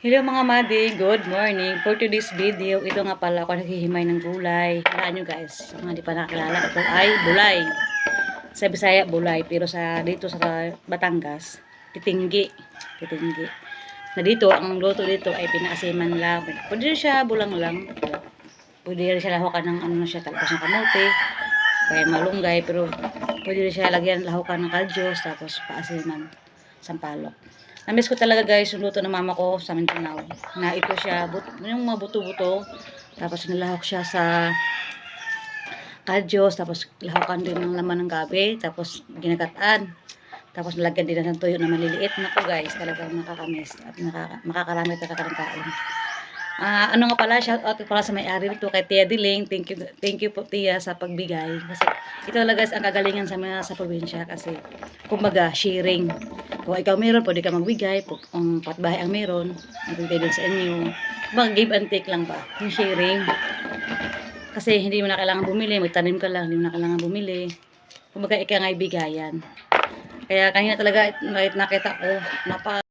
Hello mga madi, good morning. For today's video, ito nga pala ako naghihimay ng gulay. Halaan nyo guys, sa mga di pa nakakilala, ito ay bulay. Sa Bisaya, bulay. Pero dito sa Batangas, titinggi. Titinggi. Na dito, ang luto dito ay pinaasiman lang. Pwede rin siya bulang lang. Pwede rin siya lahukan ng ano siya, talbos ng kamote. Kaya malunggay, pero pwede rin siya lagyan lahukan ng kadyos, tapos paasiman, sampalok. Namiss ko talaga guys yung luto ng mama ko sa Mindanao. Na ito siya, yung mga buto-buto. Tapos nilahok siya sa kadyos. Tapos lahokan din ng laman ng gabi. Tapos ginagataan. Tapos nalagyan din ng tuyo na maliliit. Naku guys, talagang nakakamiss. At makakarami talaga ng kain. Ano nga pala, shout out pala sa may-ari nito kay Tia Diling. Thank you po Tia sa pagbigay. Kasi ito talaga guys ang kagalingan sa probinsya kasi kumbaga sharing. Kung ikaw meron, pwede ka magbigay. Kung patbahay ang meron, magbigay din sa inyo. Kumbaga give and take lang ba? Yung sharing. Kasi hindi mo na kailangan bumili, magtanim ka lang, hindi mo na kailangan bumili. Kumbaga ika nga'y bigayan. Kaya kanina talaga nakita ko,